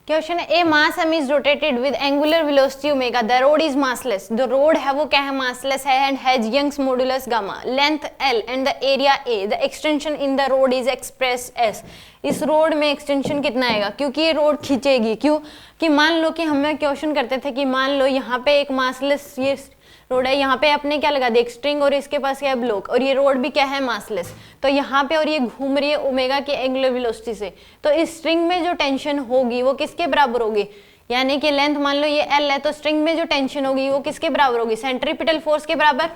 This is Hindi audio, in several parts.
Question A mass m is rotated with angular velocity omega, the road is massless, जो रोड है वो क्या है, massless है and has Young's modulus gamma, length L and the area A, the extension in the road is expressed as, इस रोड में एक्सटेंशन कितना आएगा, क्योंकि ये रोड खींचेगी, क्यों कि मान लो कि हमें क्वेश्चन करते थे कि मान लो यहाँ पे एक मासलेस ये रोड है, यहाँ पे आपने क्या लगा दिया, एक स्ट्रिंग, और इसके पास क्या है, ब्लॉक, और ये रोड भी क्या है, मासलेस, तो यहाँ पे और ये घूम रही है ओमेगा की एंगुलर वेलोसिटी से, तो इस स्ट्रिंग में जो टेंशन होगी वो किसके बराबर होगी, यानी कि लेंथ मान लो ये L है, तो स्ट्रिंग में जो टेंशन होगी वो किसके बराबर होगी, सेंट्रीपिटल फोर्स के बराबर।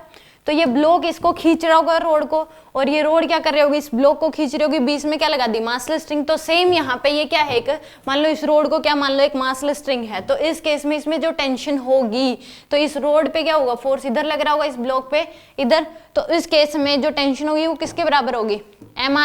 तो ये ब्लॉक इसको खींच रहा होगा रोड को, और ये रोड क्या कर रही होगी, इस ब्लॉक को खींच रही होगी, बीच में क्या लगा दी, मासलेस स्ट्रिंग। तो सेम यहाँ पे ये क्या है, एक मान लो इस रोड को क्या मान लो एक मासलेस स्ट्रिंग है, तो इस केस में इसमें जो टेंशन होगी तो इस रोड पे क्या होगा, फोर्स इधर लग रहा होगा, इस ब्लॉक पे इधर, तो इस केस में जो टेंशन होगी वो किसके बराबर होगी, M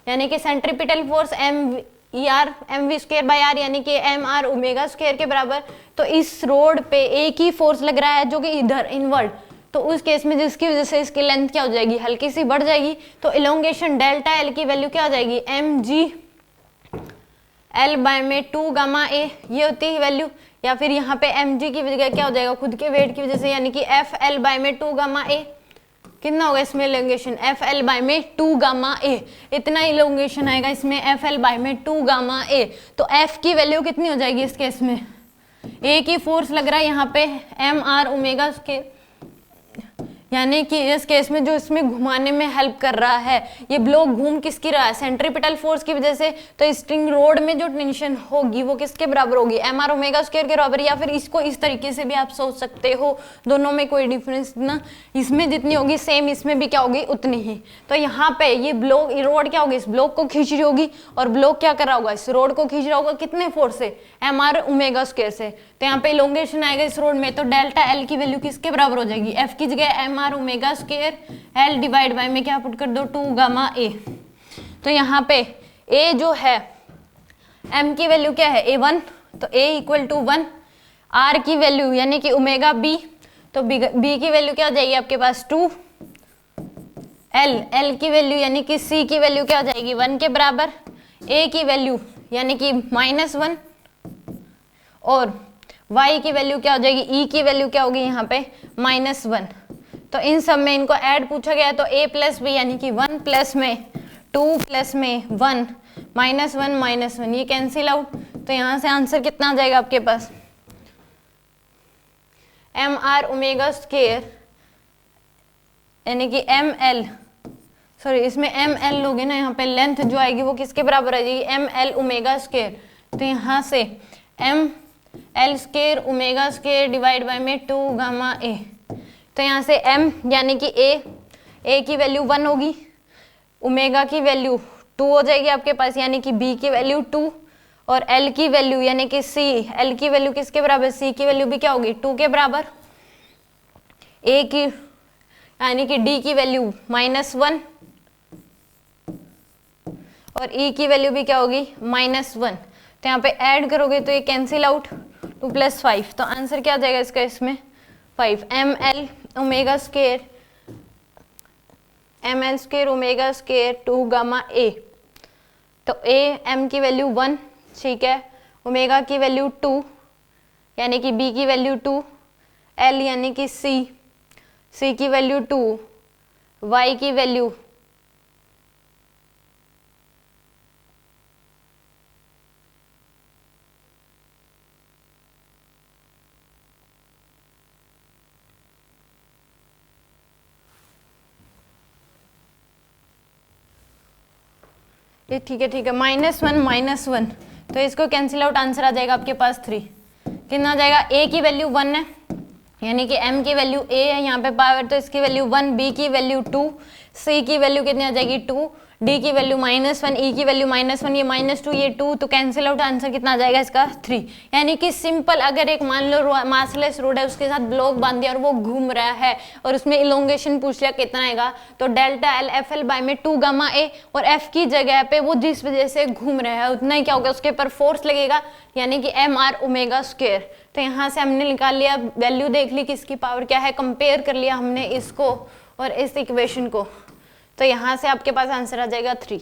यानी कि centripetal force mv square by r यानी कि mr ओमेगा स्क्वायर के बराबर। तो इस रोड पे एक ही फोर्स लग रहा है जो कि इधर इनवर्ड, तो उस केस में जिसकी वजह से इसकी लेंथ क्या हो जाएगी, हल्की सी बढ़ जाएगी, तो इलोंगेशन डेल्टा एल की वैल्यू क्या हो जाएगी, mg l बाय में 2 गामा a, ये होती है वैल्यू, या फिर यहाँ पे mg की वजह क्या हो जाएगा, खुद के वेट की वजह से, यानी कि fl बाय में 2 गामा a, कितना होगा इसमें इलोंगेशन, fl बाय में 2 गामा a, इतना इलोंगेशन आएगा इसमें fl बाय में 2 गामा a। तो f की वैल्यू कितनी हो जाएगी इस केस में, एक ही फोर्स लग रहा है यहाँ पे mr ओमेगा के, यानी कि इस केस में जो इसमें घुमाने में हेल्प कर रहा है, ये ब्लॉक घूम किसकी रहा है, सेंट्रीपिटल फोर्स की वजह से, तो स्ट्रिंग रोड में जो टेंशन होगी वो किसके बराबर होगी, mr ओमेगा स्क्वायर के बराबर, या फिर इसको इस तरीके से भी आप सोच सकते हो, दोनों में कोई डिफरेंस ना, इसमें जितनी होगी सेम इसमें भी क्या होगी उतनी ही। तो यहाँ पे ये ब्लॉक, ये रोड क्या होगी, इस ब्लॉक को खींच रही होगी, और ब्लॉक क्या कर रहा होगा, इस रोड को खींच रहा होगा कितने फोर्स से, mr ओमेगा स्क्वायर से, तो यहाँ पे इलोंगेशन आएगा इस रोड में, तो डेल्टा एल की वैल्यू किसके बराबर हो जाएगी, f की जगह mr omega square, l divide by में क्या पुट कर दो 2 गामा a। तो यहाँ पे a जो है m की वैल्यू क्या है a1, तो a इक्वल टू 1, r की वैल्यू यानी कि ओमेगा b, तो b की वैल्यू क्या हो जाएगी आपके पास 2, l की वैल्यू यानी कि c की वैल्यू क्या हो जाएगी 1 के बराबर, a की वैल्यू यानी कि -1, और y की वैल्यू क्या हो जाएगी, e की वैल्यू क्या होगी यहाँ पे -1। तो इन सब में इनको ऐड पूछा गया है, तो a प्लस बी यानी कि 1 प्लस में 2 प्लस में 1 -1 ये कैंसिल आउट, तो यहाँ से आंसर कितना आ जाएगा आपके पास, mr ओमेगा स्क्वायर यानी कि ml, सॉरी इसमें ml लोगे ना, यहाँ पे लेंथ जो आएगी वो किसके बराबर आ जाएगी, ml ओमेगा स्क्वायर, तो यहाँ से ml square omega square divide by में 2 गामा a, तो यहाँ से m यानी कि a की वैल्यू 1 होगी, ओमेगा की वैल्यू 2 हो जाएगी आपके पास, यानी कि b की वैल्यू 2, और l की वैल्यू यानी कि c, l की वैल्यू किसके बराबर, c की वैल्यू भी क्या होगी 2 के बराबर, a की यानी कि d की वैल्यू -1, और e की वैल्यू भी क्या होगी -1, तो यहाँ पे ऐड करोगे तो ये कैंसिल आउट, 2 + 5, तो आंसर क्या आ जाएगा इसका, इसमें 5 ml omega square omega square 2 gamma a, तो m की वैल्यू 1, ठीक है, ओमेगा की वैल्यू 2 यानी कि b की वैल्यू 2, l यानी कि c की वैल्यू 2, y की वैल्यू ये ठीक है -1 तो इसको कैंसिल आउट, आंसर आ जाएगा आपके पास 3, कितना आ जाएगा, a की वैल्यू 1 है यानी कि m की वैल्यू a है यहाँ पे पावर, तो इसकी वैल्यू 1, b की वैल्यू 2, c की वैल्यू कितनी आ जाएगी 2, d की वैल्यू -1, e की वैल्यू -1, ये -2 ये 2, तो कैंसिल आउट, आंसर कितना आ जाएगा इसका 3। यानी कि सिंपल, अगर एक मान लो मासलेस रोड है उसके साथ ब्लॉक बांध दिया और वो घूम रहा है और उसमें इलोंगेशन पूछ लिया कितना आएगा, तो डेल्टा एल FL बाय में 2 गामा a, और f की जगह पे वो जिस वजह से घूम रहा है उतना ही क्या होगा, उसके ऊपर फोर्स लगेगा यानी कि mr ओमेगा स्क्वायर। तो यहाँ से हमने निकाल लिया, वैल्यू देख ली किसकी पावर क्या है, कंपेयर कर लिया हमने इसको और इस इक्वेशन को, तो यहाँ से आपके पास आंसर आ जाएगा 3।